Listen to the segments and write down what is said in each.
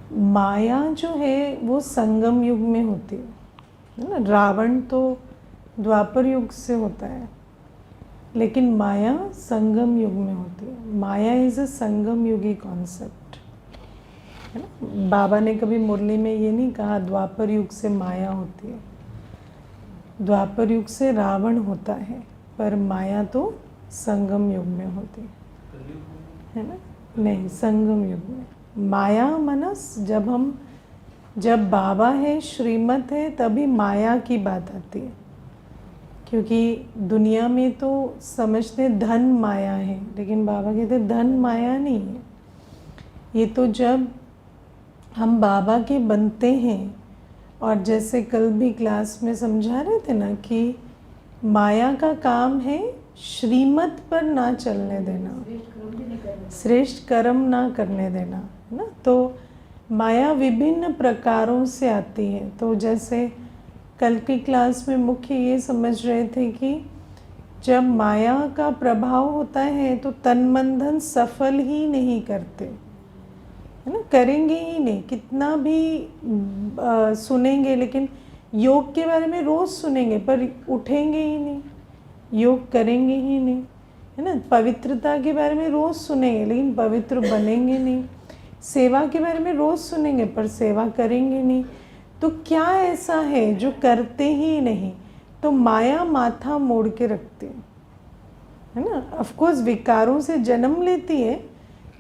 माया जो है वो संगम युग में होती है ना। रावण तो द्वापर युग से होता है, लेकिन माया संगम युग में होती है। माया इज़ अ संगम युगी कॉन्सेप्ट, है ना। बाबा ने कभी मुरली में ये नहीं कहा द्वापर युग से माया होती है, द्वापर युग से रावण होता है, पर माया तो संगम युग में होती है ना। नहीं, संगम युग में माया मनस, जब बाबा है, श्रीमत है, तभी माया की बात आती है। क्योंकि दुनिया में तो समझते धन माया है, लेकिन बाबा कहते धन माया नहीं है। ये तो जब हम बाबा के बनते हैं, और जैसे कल भी क्लास में समझा रहे थे ना कि माया का काम है श्रीमत पर ना चलने देना, श्रेष्ठ कर्म ना करने देना, है ना। तो माया विभिन्न प्रकारों से आती है। तो जैसे कल की क्लास में मुख्य ये समझ रहे थे कि जब माया का प्रभाव होता है तो तन मन धन सफल ही नहीं करते, है ना, करेंगे ही नहीं। कितना भी सुनेंगे, लेकिन योग के बारे में रोज़ सुनेंगे पर उठेंगे ही नहीं, योग करेंगे ही नहीं, है ना। पवित्रता के बारे में रोज़ सुनेंगे, लेकिन पवित्र बनेंगे नहीं। सेवा के बारे में रोज़ सुनेंगे पर सेवा करेंगे नहीं। तो क्या ऐसा है जो करते ही नहीं? तो माया माथा मोड़ के रखती है ना। ऑफ कोर्स विकारों से जन्म लेती है,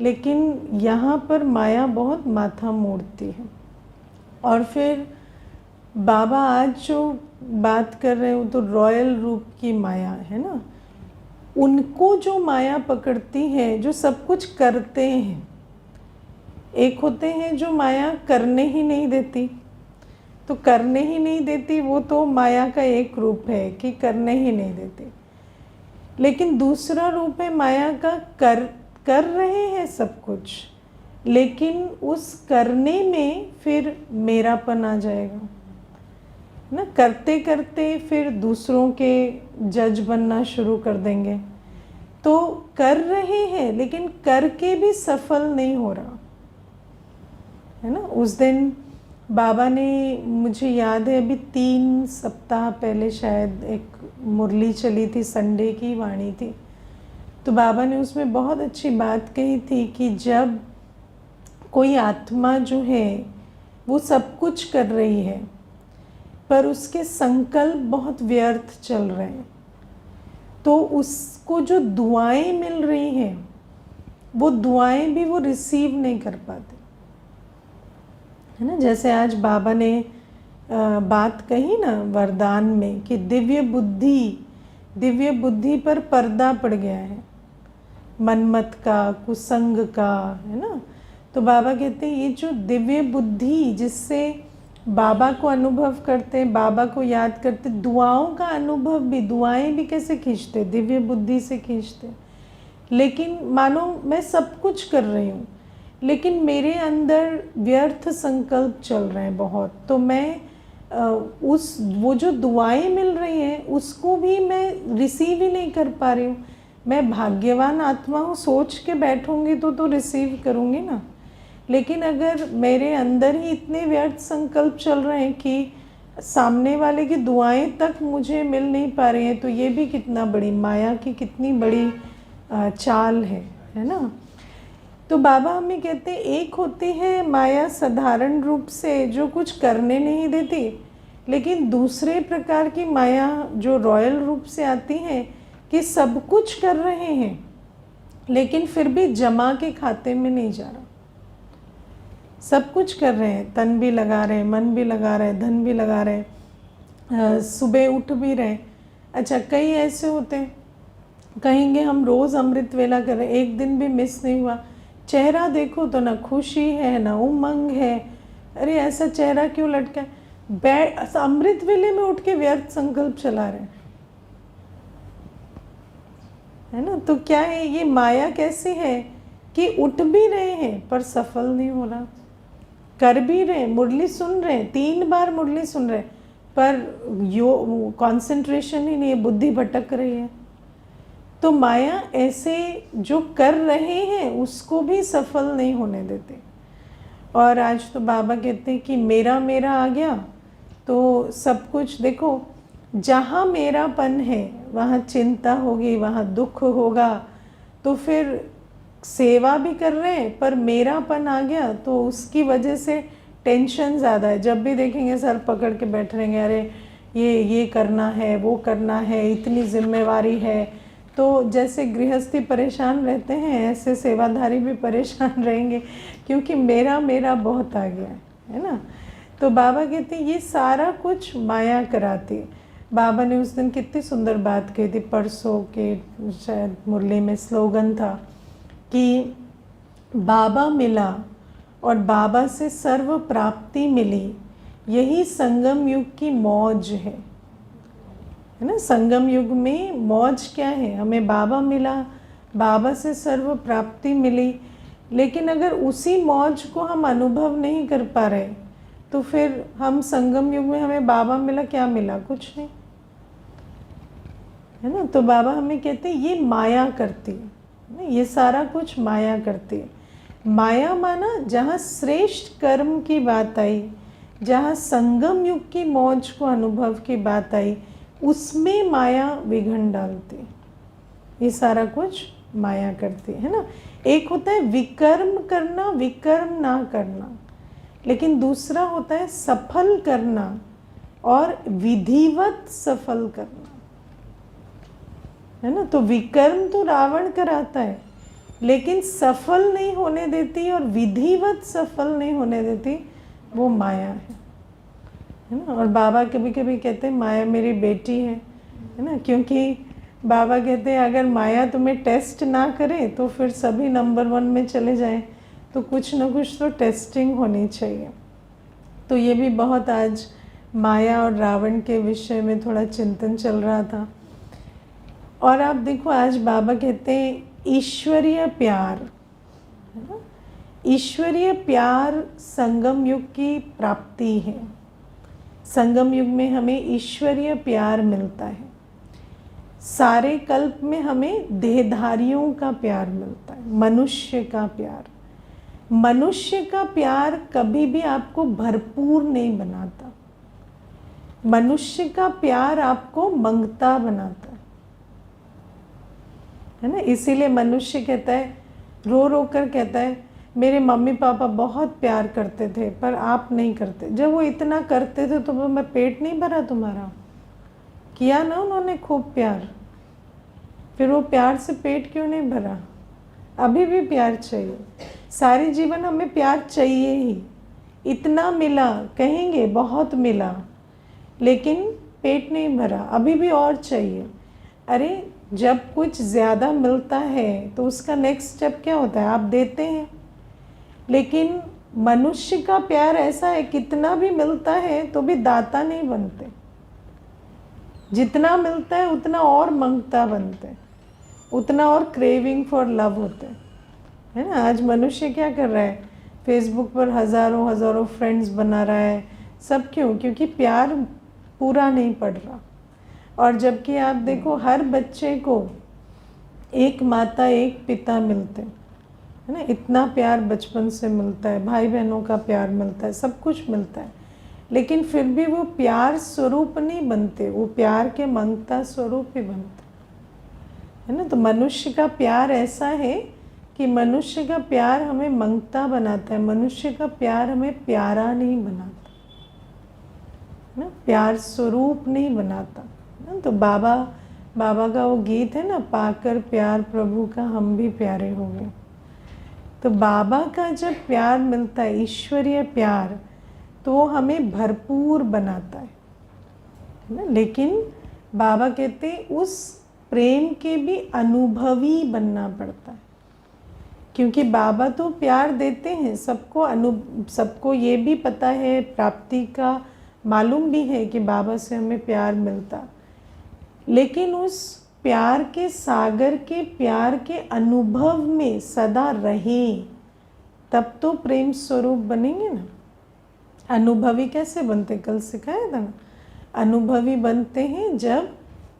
लेकिन यहाँ पर माया बहुत माथा मोड़ती है। और फिर बाबा आज जो बात कर रहे हो तो रॉयल रूप की माया है ना। उनको जो माया पकड़ती है जो सब कुछ करते हैं। एक होते हैं जो माया करने ही नहीं देती, तो करने ही नहीं देती वो तो माया का एक रूप है कि करने ही नहीं देती। लेकिन दूसरा रूप है माया का कर रहे हैं सब कुछ, लेकिन उस करने में फिर मेरापन आ जाएगा ना। करते करते फिर दूसरों के जज बनना शुरू कर देंगे। तो कर रहे हैं लेकिन करके भी सफल नहीं हो रहा, है ना। उस दिन बाबा ने, मुझे याद है अभी 3 सप्ताह पहले शायद एक मुरली चली थी, संडे की वाणी थी। तो बाबा ने उसमें बहुत अच्छी बात कही थी कि जब कोई आत्मा जो है वो सब कुछ कर रही है पर उसके संकल्प बहुत व्यर्थ चल रहे हैं, तो उसको जो दुआएं मिल रही हैं वो दुआएं भी वो रिसीव नहीं कर पाते, है ना। जैसे आज बाबा ने बात कही ना वरदान में कि दिव्य बुद्धि पर पर्दा पड़ गया है, मनमत का, कुसंग का, है ना। तो बाबा कहते हैं ये जो दिव्य बुद्धि जिससे बाबा को अनुभव करते, बाबा को याद करते, दुआओं का अनुभव भी, दुआएं भी कैसे खींचते, दिव्य बुद्धि से खींचते। लेकिन मानो मैं सब कुछ कर रही हूँ, लेकिन मेरे अंदर व्यर्थ संकल्प चल रहे हैं बहुत, तो मैं वो जो दुआएं मिल रही हैं उसको भी मैं रिसीव ही नहीं कर पा रही हूँ। मैं भाग्यवान आत्मा हूँ सोच के बैठूंगी तो रिसीव करूँगी ना। लेकिन अगर मेरे अंदर ही इतने व्यर्थ संकल्प चल रहे हैं कि सामने वाले की दुआएं तक मुझे मिल नहीं पा रही हैं, तो ये भी कितना बड़ी माया की कितनी बड़ी चाल है ना। तो बाबा हमें कहते हैं एक होती है माया साधारण रूप से जो कुछ करने नहीं देती, लेकिन दूसरे प्रकार की माया जो रॉयल रूप से आती है कि सब कुछ कर रहे हैं लेकिन फिर भी जमा के खाते में नहीं जा रहा। सब कुछ कर रहे हैं, तन भी लगा रहे हैं, मन भी लगा रहे हैं, धन भी लगा रहे हैं, सुबह उठ भी रहे हैं। अच्छा, कई ऐसे होते हैं कहेंगे हम रोज़ अमृत वेला कर रहे हैं, एक दिन भी मिस नहीं हुआ, चेहरा देखो तो ना खुशी है ना उमंग है, अरे ऐसा चेहरा क्यों लटका है, अमृत वेले में उठ के व्यर्थ संकल्प चला रहे हैं, है ना। तो क्या है ये माया कैसी है कि उठ भी रहे हैं पर सफल नहीं हो रहा, कर भी रहे, मुरली सुन रहे, 3 बार मुरली सुन रहे, पर कंसंट्रेशन ही नहीं है, बुद्धि भटक रही है। तो माया ऐसे जो कर रहे हैं उसको भी सफल नहीं होने देते। और आज तो बाबा कहते हैं कि मेरा मेरा आ गया तो सब कुछ, देखो जहाँ मेरापन है वहाँ चिंता होगी, वहाँ दुख होगा, तो फिर सेवा भी कर रहे हैं पर मेरापन आ गया तो उसकी वजह से टेंशन ज़्यादा है। जब भी देखेंगे सर पकड़ के बैठ रहेंगे, अरे ये करना है, वो करना है, इतनी जिम्मेवारी है। तो जैसे गृहस्थी परेशान रहते हैं ऐसे सेवाधारी भी परेशान रहेंगे, क्योंकि मेरा मेरा बहुत आ गया है ना। तो बाबा कहते हैं ये सारा कुछ माया कराती है। बाबा ने उस दिन कितनी सुंदर बात कही थी, परसों के शायद मुरली में स्लोगन था कि बाबा मिला और बाबा से सर्व प्राप्ति मिली, यही संगम युग की मौज है ना। संगम युग में मौज क्या है, हमें बाबा मिला, बाबा से सर्व प्राप्ति मिली, लेकिन अगर उसी मौज को हम अनुभव नहीं कर पा रहे तो फिर हम संगम युग में हमें बाबा मिला, क्या मिला, कुछ नहीं है ना। तो बाबा हमें कहते हैं ये माया करती है, ये सारा कुछ माया करती है। माया माना जहाँ श्रेष्ठ कर्म की बात आई, जहाँ संगम युग की मौज को अनुभव की बात आई, उसमें माया विघन डालती। ये सारा कुछ माया करती है ना। एक होता है विकर्म करना, विकर्म ना करना, लेकिन दूसरा होता है सफल करना और विधिवत सफल करना, है ना। तो विकर्म तो रावण कराता है, लेकिन सफल नहीं होने देती और विधिवत सफल नहीं होने देती, वो माया है ना। और बाबा कभी कभी कहते हैं माया मेरी बेटी है ना, क्योंकि बाबा कहते हैं अगर माया तुम्हें टेस्ट ना करे तो फिर सभी नंबर 1 में चले जाएं, तो कुछ ना कुछ तो टेस्टिंग होनी चाहिए। तो ये भी बहुत आज माया और रावण के विषय में थोड़ा चिंतन चल रहा था। और आप देखो आज बाबा कहते हैं ईश्वरीय प्यार, है ना। ईश्वरीय प्यार संगम युग की प्राप्ति है। संगम युग में हमें ईश्वरीय प्यार मिलता है। सारे कल्प में हमें देहधारियों का प्यार मिलता है, मनुष्य का प्यार। मनुष्य का प्यार कभी भी आपको भरपूर नहीं बनाता, मनुष्य का प्यार आपको मंगता बनाता है ना। इसीलिए मनुष्य कहता है, रो रो कर कहता है मेरे मम्मी पापा बहुत प्यार करते थे पर आप नहीं करते। जब वो इतना करते थे तो मैं पेट नहीं भरा तुम्हारा, किया ना उन्होंने खूब प्यार, फिर वो प्यार से पेट क्यों नहीं भरा। अभी भी प्यार चाहिए, सारी जीवन हमें प्यार चाहिए ही। इतना मिला कहेंगे बहुत मिला, लेकिन पेट नहीं भरा, अभी भी और चाहिए। अरे जब कुछ ज़्यादा मिलता है तो उसका नेक्स्ट स्टेप क्या होता है, आप देते हैं। लेकिन मनुष्य का प्यार ऐसा है, कितना भी मिलता है तो भी दाता नहीं बनते, जितना मिलता है उतना और मंगता बनते, उतना और क्रेविंग फॉर लव होते, है ना। आज मनुष्य क्या कर रहा है, फेसबुक पर हज़ारों हज़ारों फ्रेंड्स बना रहा है, सब क्यों, क्योंकि प्यार पूरा नहीं पड़ रहा। और जबकि आप देखो हर बच्चे को एक माता एक पिता मिलते हैं, है ना। इतना प्यार बचपन से मिलता है, भाई बहनों का प्यार मिलता है, सब कुछ मिलता है, लेकिन फिर भी वो प्यार स्वरूप नहीं बनते, वो प्यार के मंगता स्वरूप ही बनते, है ना। तो मनुष्य का प्यार ऐसा है कि मनुष्य का प्यार हमें मंगता बनाता है, मनुष्य का प्यार हमें प्यारा नहीं बनाता, है ना, प्यार स्वरूप नहीं बनाता ना। तो बाबा का वो गीत है ना, पाकर प्यार प्रभु का हम भी प्यारे हो गए। तो बाबा का जब प्यार मिलता है, ईश्वरीय प्यार, तो वो हमें भरपूर बनाता है ना। लेकिन बाबा कहते हैं उस प्रेम के भी अनुभवी बनना पड़ता है, क्योंकि बाबा तो प्यार देते हैं सबको, सबको ये भी पता है, प्राप्ति का मालूम भी है कि बाबा से हमें प्यार मिलता, लेकिन उस प्यार के सागर के प्यार के अनुभव में सदा रहें, तब तो प्रेम स्वरूप बनेंगे ना। अनुभवी कैसे बनते, कल सिखाया था ना। अनुभवी बनते हैं जब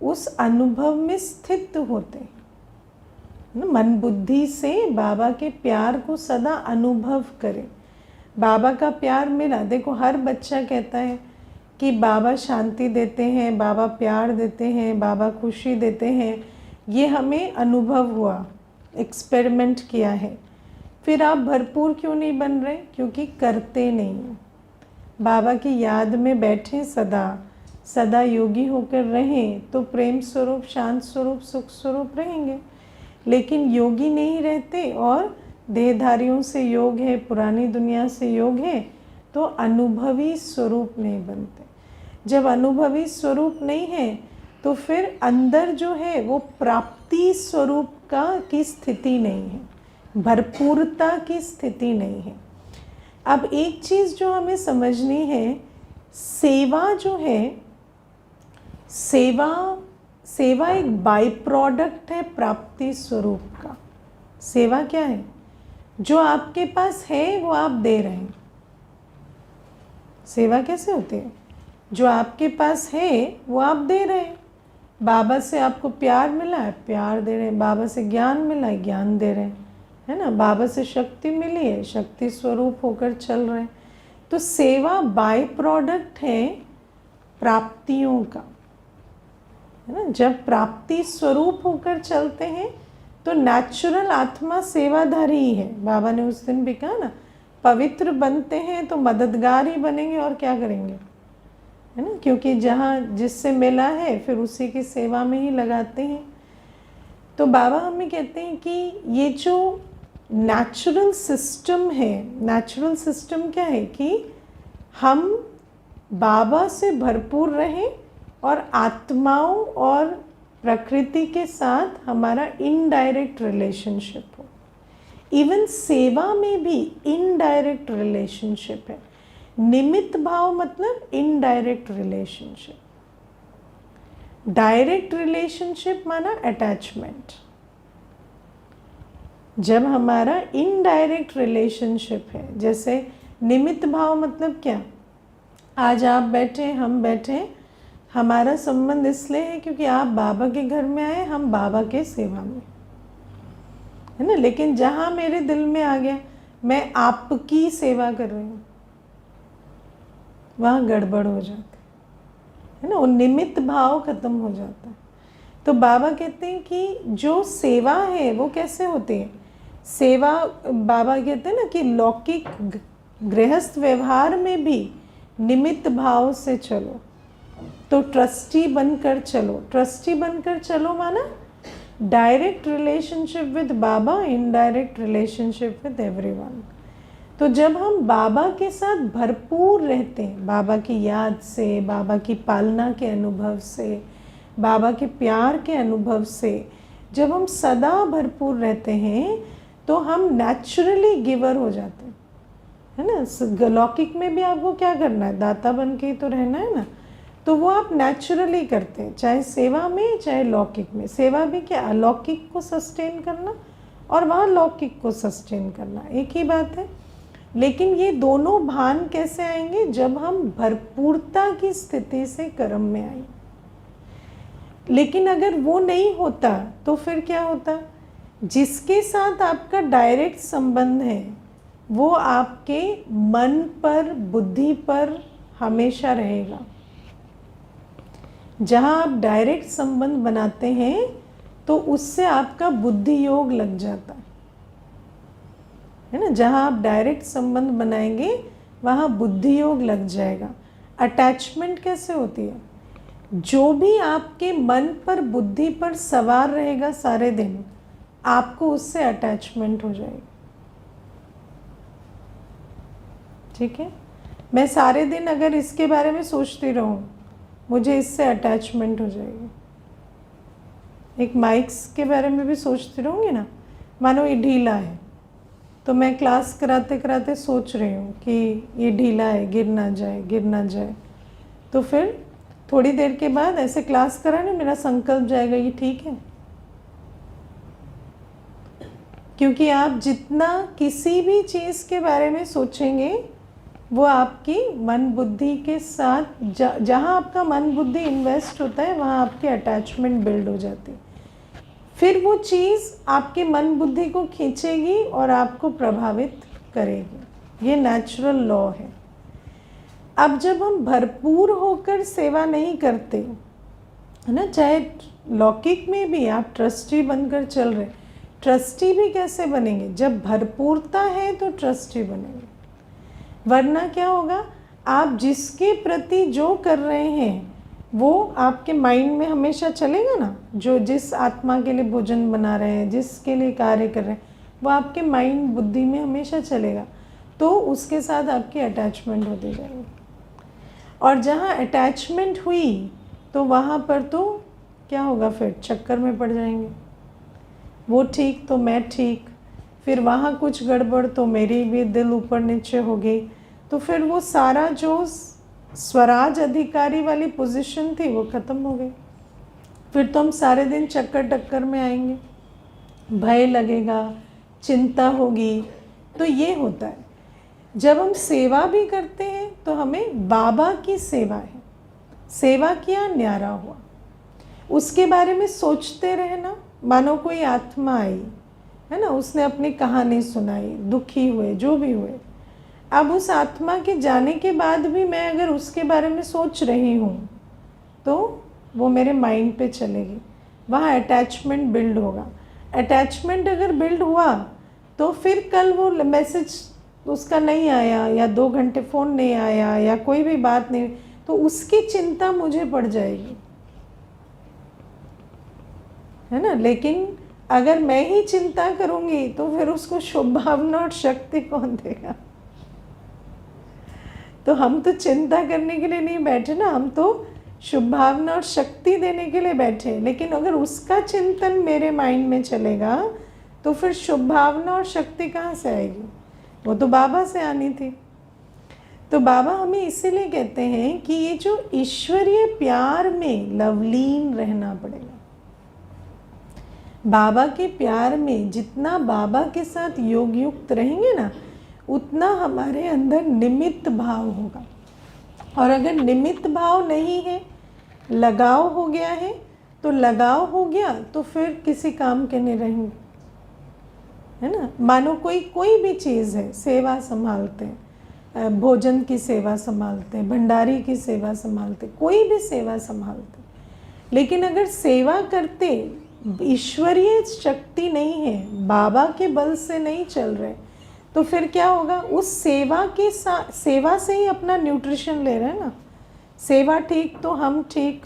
उस अनुभव में स्थित होते हैं ना, मन बुद्धि से बाबा के प्यार को सदा अनुभव करें। बाबा का प्यार मिला। देखो हर बच्चा कहता है कि बाबा शांति देते हैं, बाबा प्यार देते हैं, बाबा खुशी देते हैं। ये हमें अनुभव हुआ, एक्सपेरिमेंट किया है। फिर आप भरपूर क्यों नहीं बन रहे? क्योंकि करते नहीं। बाबा की याद में बैठें, सदा सदा योगी होकर रहें तो प्रेम स्वरूप, शांत स्वरूप, सुख स्वरूप रहेंगे। लेकिन योगी नहीं रहते और देहधारियों से योग है, पुरानी दुनिया से योग है, तो अनुभवी स्वरूप नहीं बनते। जब अनुभवी स्वरूप नहीं है तो फिर अंदर जो है वो प्राप्ति स्वरूप की स्थिति नहीं है, भरपूरता की स्थिति नहीं है। अब एक चीज़ जो हमें समझनी है, सेवा जो है, सेवा एक बाई प्रोडक्ट है प्राप्ति स्वरूप का। सेवा क्या है? जो आपके पास है वो आप दे रहे हैं। सेवा कैसे होती है? जो आपके पास है वो आप दे रहे हैं। बाबा से आपको प्यार मिला है, प्यार दे रहे हैं। बाबा से ज्ञान मिला है, ज्ञान दे रहे हैं, है ना। बाबा से शक्ति मिली है, शक्ति स्वरूप होकर चल रहे हैं। तो सेवा बाय प्रोडक्ट है प्राप्तियों का, है ना। जब प्राप्ति स्वरूप होकर चलते हैं तो नेचुरल आत्मा सेवाधारी ही है। बाबा ने उस दिन भी कहा ना, पवित्र बनते हैं तो मददगार ही बनेंगे और क्या करेंगे, है ना। क्योंकि जहाँ जिससे मिला है फिर उसी की सेवा में ही लगाते हैं। तो बाबा हमें कहते हैं कि ये जो नेचुरल सिस्टम है, नेचुरल सिस्टम क्या है कि हम बाबा से भरपूर रहें और आत्माओं और प्रकृति के साथ हमारा इनडायरेक्ट रिलेशनशिप हो। इवन सेवा में भी इनडायरेक्ट रिलेशनशिप है। निमित्त भाव मतलब इनडायरेक्ट रिलेशनशिप। डायरेक्ट रिलेशनशिप माना अटैचमेंट। जब हमारा इनडायरेक्ट रिलेशनशिप है, जैसे निमित्त भाव मतलब क्या? आज आप बैठे, हम बैठे, हमारा संबंध इसलिए है क्योंकि आप बाबा के घर में आए, हम बाबा के सेवा में, है ना। लेकिन जहाँ मेरे दिल में आ गया मैं आपकी सेवा कर रही हूँ, वहाँ गड़बड़ हो जाती है ना, वो निमित्त भाव खत्म हो जाता है। तो बाबा कहते हैं कि जो सेवा है वो कैसे होती है? सेवा, बाबा कहते हैं ना कि लौकिक गृहस्थ व्यवहार में भी निमित्त भाव से चलो, तो ट्रस्टी बनकर चलो। ट्रस्टी बनकर चलो माना direct relationship with Baba, indirect relationship with everyone. तो जब हम बाबा के साथ भरपूर रहते हैं, बाबा की याद से, बाबा की पालना के अनुभव से, बाबा के प्यार के अनुभव से जब हम सदा भरपूर रहते हैं तो हम नेचुरली गिवर हो जाते हैं, है ना। लौकिक में भी आपको क्या करना है? दाता बन के ही तो रहना है ना। तो वो आप नेचुरली करते हैं, चाहे सेवा में चाहे लौकिक में। सेवा भी क्या? अलौकिक को सस्टेन करना और वहाँ लौकिक को सस्टेन करना, एक ही बात है। लेकिन ये दोनों भान कैसे आएंगे? जब हम भरपूरता की स्थिति से कर्म में आए। लेकिन अगर वो नहीं होता तो फिर क्या होता? जिसके साथ आपका डायरेक्ट संबंध है वो आपके मन पर, बुद्धि पर हमेशा रहेगा। जहाँ आप डायरेक्ट संबंध बनाते हैं तो उससे आपका बुद्धि योग लग जाता है ना। जहाँ आप डायरेक्ट संबंध बनाएंगे वहाँ बुद्धि योग लग जाएगा। अटैचमेंट कैसे होती है? जो भी आपके मन पर, बुद्धि पर सवार रहेगा सारे दिन, आपको उससे अटैचमेंट हो जाएगी। ठीक है। मैं सारे दिन अगर इसके बारे में सोचती रहूं, मुझे इससे अटैचमेंट हो जाएगी। एक माइक्स के बारे में भी सोचती रहूँगी ना, मानो ये ढीला है तो मैं क्लास कराते कराते सोच रही हूँ कि ये ढीला है, गिर ना जाए, गिर ना जाए। तो फिर थोड़ी देर के बाद ऐसे क्लास कराने मेरा संकल्प जाएगा ये ठीक है। क्योंकि आप जितना किसी भी चीज़ के बारे में सोचेंगे वो आपकी मन बुद्धि के साथ, जहाँ आपका मन बुद्धि इन्वेस्ट होता है वहाँ आपकी अटैचमेंट बिल्ड हो जाती है। फिर वो चीज़ आपके मन बुद्धि को खींचेगी और आपको प्रभावित करेगी। ये नेचुरल लॉ है। अब जब हम भरपूर होकर सेवा नहीं करते, है ना, चाहे लौकिक में भी आप ट्रस्टी बनकर चल रहे, ट्रस्टी भी कैसे बनेंगे? जब भरपूरता है तो ट्रस्टी बनेंगे, वरना क्या होगा, आप जिसके प्रति जो कर रहे हैं वो आपके माइंड में हमेशा चलेगा ना। जो जिस आत्मा के लिए भोजन बना रहे हैं, जिसके लिए कार्य कर रहे हैं, वो आपके माइंड बुद्धि में हमेशा चलेगा, तो उसके साथ आपकी अटैचमेंट होती जाएगी। और जहाँ अटैचमेंट हुई तो वहाँ पर तो क्या होगा, फिर चक्कर में पड़ जाएंगे। वो ठीक तो मैं ठीक, फिर वहाँ कुछ गड़बड़ तो मेरी भी दिल ऊपर नीचे हो गई, तो फिर वो सारा जो स्वराज अधिकारी वाली पोजीशन थी वो ख़त्म हो गई। फिर तो हम सारे दिन चक्कर टक्कर में आएंगे, भय लगेगा, चिंता होगी। तो ये होता है जब हम सेवा भी करते हैं तो हमें बाबा की सेवा है, सेवा किया न्यारा हुआ, उसके बारे में सोचते रहना। मानो कोई आत्मा आई है ना, उसने अपनी कहानी सुनाई, दुखी हुए, जो भी हुए, अब उस आत्मा के जाने के बाद भी मैं अगर उसके बारे में सोच रही हूँ तो वो मेरे माइंड पे चलेगी, वहाँ अटैचमेंट बिल्ड होगा। अटैचमेंट अगर बिल्ड हुआ तो फिर कल वो मैसेज उसका नहीं आया, या 2 घंटे फ़ोन नहीं आया, या कोई भी बात नहीं, तो उसकी चिंता मुझे पड़ जाएगी, है ना। लेकिन अगर मैं ही चिंता करूँगी तो फिर उसको शुभ भावना और शक्ति कौन देगा? तो हम तो चिंता करने के लिए नहीं बैठे ना, हम तो शुभ भावना और शक्ति देने के लिए बैठे। लेकिन अगर उसका चिंतन मेरे माइंड में चलेगा तो फिर शुभ भावना और शक्ति कहाँ से आएगी? वो तो बाबा से आनी थी। तो बाबा हमें इसीलिए कहते हैं कि ये जो ईश्वरीय प्यार में लवलीन रहना पड़ेगा। बाबा के प्यार में जितना बाबा के साथ योग युक्त रहेंगे ना, उतना हमारे अंदर निमित्त भाव होगा। और अगर निमित्त भाव नहीं है, लगाव हो गया है, तो लगाव हो गया तो फिर किसी काम के नहीं रहेंगे, है ना। मानो कोई भी चीज़ है, सेवा संभालते हैं, भोजन की सेवा संभालते हैं, भंडारी की सेवा संभालते, कोई भी सेवा संभालते, लेकिन अगर सेवा करते ईश्वरीय शक्ति नहीं है, बाबा के बल से नहीं चल रहे, तो फिर क्या होगा? उस सेवा के सेवा से ही अपना न्यूट्रिशन ले रहे हैं ना। सेवा ठीक तो हम ठीक,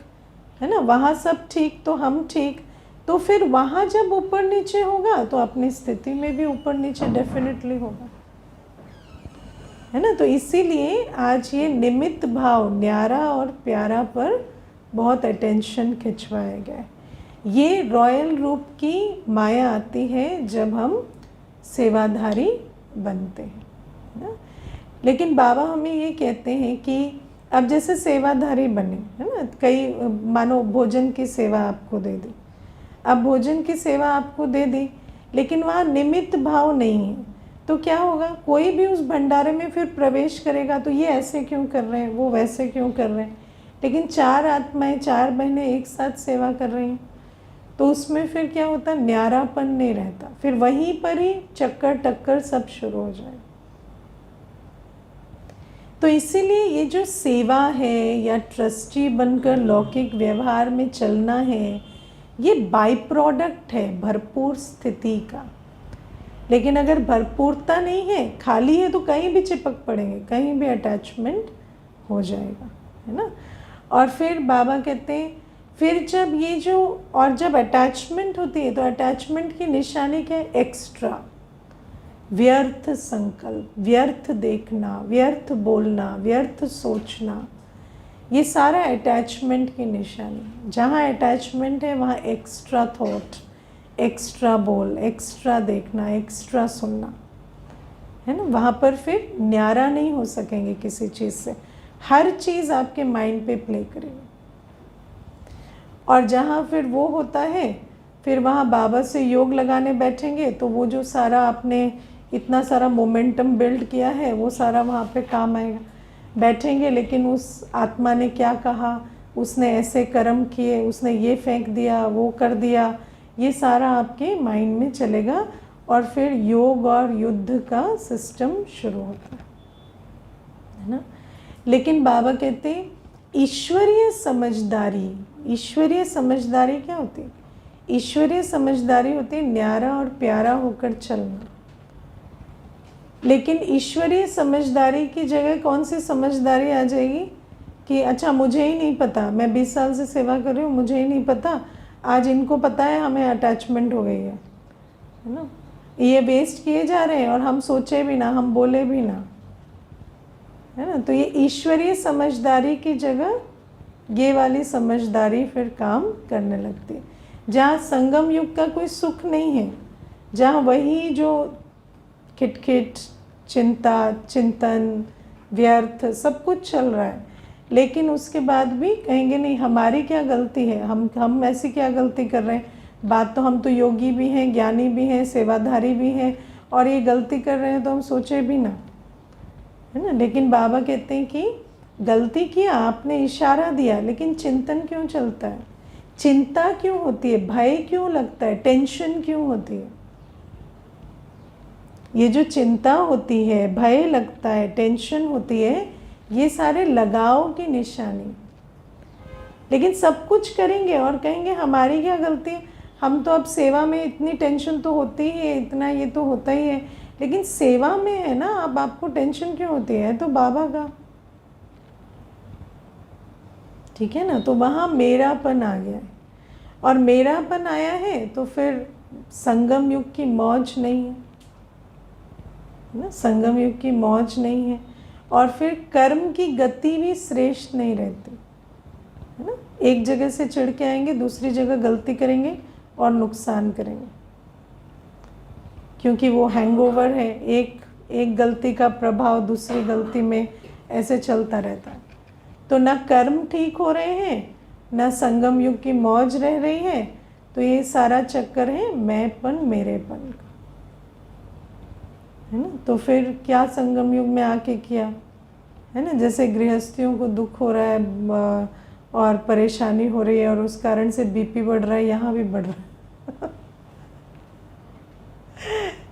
है ना, वहाँ सब ठीक तो हम ठीक, तो फिर वहाँ जब ऊपर नीचे होगा तो अपनी स्थिति में भी ऊपर नीचे डेफिनेटली होगा, है ना। तो इसीलिए आज ये निमित्त भाव, न्यारा और प्यारा पर बहुत अटेंशन खिंचवाया गया है। ये रॉयल रूप की माया आती है जब हम सेवाधारी बनते हैं ना। लेकिन बाबा हमें ये कहते हैं कि अब जैसे सेवाधारी बने, है ना, कई मानो भोजन की सेवा आपको दे दी, अब भोजन की सेवा आपको दे दी, लेकिन वहाँ निमित्त भाव नहीं है, तो क्या होगा? कोई भी उस भंडारे में फिर प्रवेश करेगा तो ये ऐसे क्यों कर रहे हैं, वो वैसे क्यों कर रहे हैं, लेकिन 4 आत्माएं, 4 बहनें एक साथ सेवा कर रही हैं, तो उसमें फिर क्या होता? न्यारापन नहीं रहता, फिर वहीं पर ही चक्कर टक्कर सब शुरू हो जाए। तो इसीलिए ये जो सेवा है या ट्रस्टी बनकर लौकिक व्यवहार में चलना है, ये बाई प्रोडक्ट है भरपूर स्थिति का। लेकिन अगर भरपूरता नहीं है, खाली है, तो कहीं भी चिपक पड़ेंगे, कहीं भी अटैचमेंट हो जाएगा, है ना। और फिर बाबा कहते हैं, फिर जब ये जो, और जब अटैचमेंट होती है तो अटैचमेंट की निशानी क्या है? एक्स्ट्रा, व्यर्थ संकल्प, व्यर्थ देखना, व्यर्थ बोलना, व्यर्थ सोचना, ये सारा अटैचमेंट की निशानी। जहाँ अटैचमेंट है वहाँ एक्स्ट्रा थॉट, एक्स्ट्रा बोल, एक्स्ट्रा देखना, एक्स्ट्रा सुनना, है ना। वहाँ पर फिर न्यारा नहीं हो सकेंगे किसी चीज़ से, हर चीज़ आपके माइंड पे प्ले करेगी। और जहाँ फिर वो होता है, फिर वहाँ बाबा से योग लगाने बैठेंगे तो वो जो सारा आपने इतना सारा मोमेंटम बिल्ड किया है वो सारा वहाँ पे काम आएगा। बैठेंगे लेकिन उस आत्मा ने क्या कहा, उसने ऐसे कर्म किए, उसने ये फेंक दिया, वो कर दिया, ये सारा आपके माइंड में चलेगा और फिर योग और युद्ध का सिस्टम शुरू होता है। है ना। लेकिन बाबा कहते हैं ईश्वरीय समझदारी, ईश्वरीय समझदारी क्या होती है? ईश्वरीय समझदारी होती है न्यारा और प्यारा होकर चलना। लेकिन ईश्वरीय समझदारी की जगह कौन सी समझदारी आ जाएगी कि अच्छा मुझे ही नहीं पता, मैं 20 साल से सेवा कर रही हूँ, मुझे ही नहीं पता, आज इनको पता है, हमें अटैचमेंट हो गई है ना। ये वेस्ट किए जा रहे हैं और हम सोचे भी ना, हम बोले भी ना, है ना। तो ये ईश्वरीय समझदारी की जगह ये वाली समझदारी फिर काम करने लगती है, जहाँ संगम युग का कोई सुख नहीं है, जहाँ वही जो खिटखिट, चिंता, चिंतन, व्यर्थ सब कुछ चल रहा है, लेकिन उसके बाद भी कहेंगे नहीं हमारी क्या गलती है, हम ऐसी क्या गलती कर रहे हैं, बात तो हम तो योगी भी हैं, ज्ञानी भी हैं, सेवाधारी भी हैं, और ये गलती कर रहे हैं तो हम सोचे भी ना, है ना। लेकिन बाबा कहते हैं कि गलती किया, आपने इशारा दिया, लेकिन चिंतन क्यों चलता है, चिंता क्यों होती है, भय क्यों लगता है, टेंशन क्यों होती है? ये जो चिंता होती है, भय लगता है, टेंशन होती है, ये सारे लगाव की निशानी। लेकिन सब कुछ करेंगे और कहेंगे हमारी क्या गलती है, हम तो अब सेवा में, इतनी टेंशन तो होती ही है, इतना ये तो होता ही है, लेकिन सेवा में है ना, अब आपको टेंशन क्यों होती है? तो बाबा का, ठीक है ना। तो वहाँ मेरापन आ गया है, और मेरापन आया है तो फिर संगम युग की मौज नहीं है ना, संगम युग की मौज नहीं है, और फिर कर्म की गति भी श्रेष्ठ नहीं रहती, है ना। एक जगह से चिढ़ के आएंगे, दूसरी जगह गलती करेंगे और नुकसान करेंगे, क्योंकि वो हैंगओवर है, एक गलती का प्रभाव दूसरी गलती में ऐसे चलता रहता है। तो ना कर्म ठीक हो रहे हैं, ना संगम युग की मौज रह रही है, तो ये सारा चक्कर है मैंपन, मेरेपन का, है ना। तो फिर क्या संगम युग में आके किया, है ना। जैसे गृहस्थियों को दुख हो रहा है और परेशानी हो रही है और उस कारण से बीपी बढ़ रहा है, यहाँ भी बढ़ रहा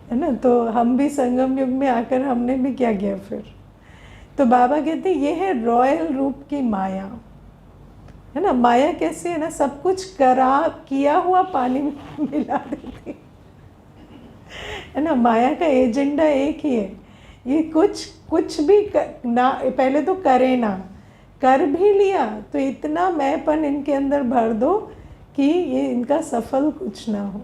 है ना। तो हम भी संगम युग में आकर हमने भी क्या किया फिर? तो बाबा कहते ये है रॉयल रूप की माया, है ना। माया कैसे है ना, सब कुछ किया हुआ पानी में मिला देती है ना। माया का एजेंडा एक ही है, ये कुछ भी ना, पहले तो करे ना, कर भी लिया तो इतना मैंपन इनके अंदर भर दो कि ये इनका सफल कुछ ना हो,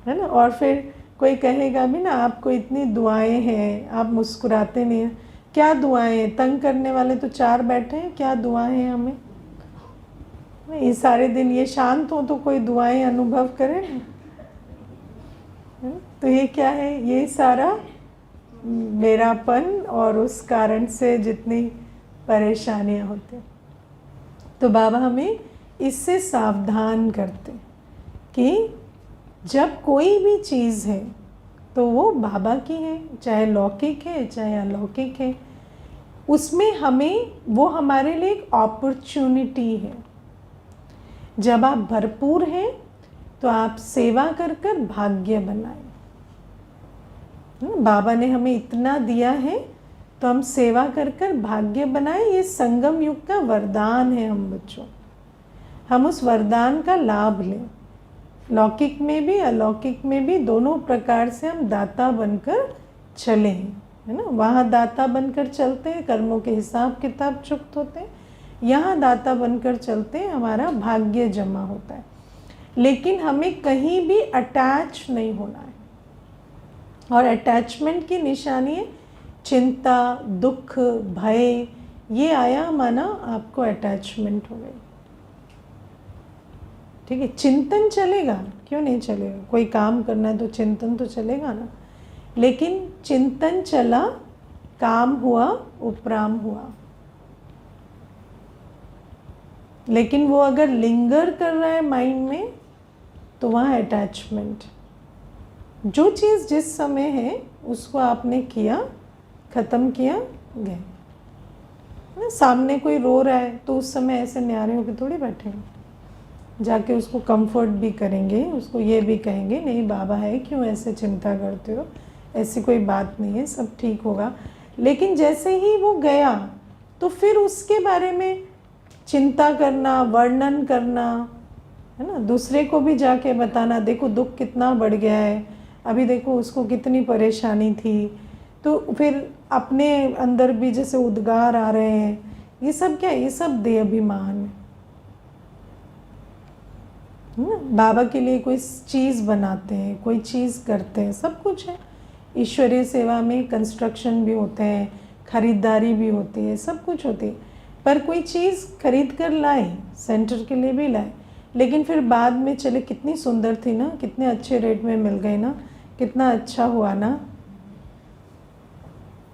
है ना। और फिर कोई कहेगा भी ना, आपको इतनी दुआएं हैं, आप मुस्कुराते नहीं हैं, क्या दुआएं हैं? तंग करने वाले तो 4 बैठे हैं, क्या दुआएं हैं हमें? ये सारे दिन ये शांत हो तो कोई दुआएं अनुभव करे ना। तो ये क्या है? ये सारा मेरापन, और उस कारण से जितनी परेशानियां होती हैं। तो बाबा हमें इससे सावधान करते कि जब कोई भी चीज़ है तो वो बाबा की है, चाहे लौकिक है चाहे अलौकिक है, उसमें हमें, वो हमारे लिए एक अपॉर्चुनिटी है। जब आप भरपूर हैं तो आप सेवा कर कर भाग्य बनाएं। बाबा ने हमें इतना दिया है तो हम सेवा कर कर भाग्य बनाएं। ये संगम युग का वरदान है हम बच्चों, हम उस वरदान का लाभ लें। लौकिक में भी अलौकिक में भी दोनों प्रकार से हम दाता बनकर चलें, है ना। वहाँ दाता बनकर चलते हैं, कर्मों के हिसाब किताब चुक्त होते हैं, यहाँ दाता बनकर चलते हैं, हमारा भाग्य जमा होता है। लेकिन हमें कहीं भी अटैच नहीं होना है, और अटैचमेंट की निशानी है चिंता, दुख, भय। ये आया माना आपको अटैचमेंट हो गई, ठीक है। चिंतन चलेगा, क्यों नहीं चलेगा? कोई काम करना है तो चिंतन तो चलेगा ना। लेकिन चिंतन चला, काम हुआ, उपराम हुआ। लेकिन वो अगर लिंगर कर रहा है माइंड में तो वहाँ अटैचमेंट। जो चीज़ जिस समय है उसको आपने किया, ख़त्म किया, गए ना। सामने कोई रो रहा है तो उस समय ऐसे न्यारे होकर थोड़ी बैठेंगे, जाके उसको कंफर्ट भी करेंगे, उसको ये भी कहेंगे नहीं बाबा है, क्यों ऐसे चिंता करते हो, ऐसी कोई बात नहीं है, सब ठीक होगा। लेकिन जैसे ही वो गया तो फिर उसके बारे में चिंता करना, वर्णन करना, है ना, दूसरे को भी जाके बताना, देखो दुख कितना बढ़ गया है, अभी देखो उसको कितनी परेशानी थी। तो फिर अपने अंदर भी जैसे उद्गार आ रहे हैं, ये सब क्या है? ये सब देह अभिमान है ना। बाबा के लिए कोई चीज़ बनाते हैं, कोई चीज़ करते हैं, सब कुछ है। ईश्वरीय सेवा में कंस्ट्रक्शन भी होते हैं, खरीदारी भी होती है, सब कुछ होती है। पर कोई चीज़ खरीद कर लाए, सेंटर के लिए भी लाए, लेकिन फिर बाद में चले कितनी सुंदर थी ना, कितने अच्छे रेट में मिल गई ना, कितना अच्छा हुआ ना,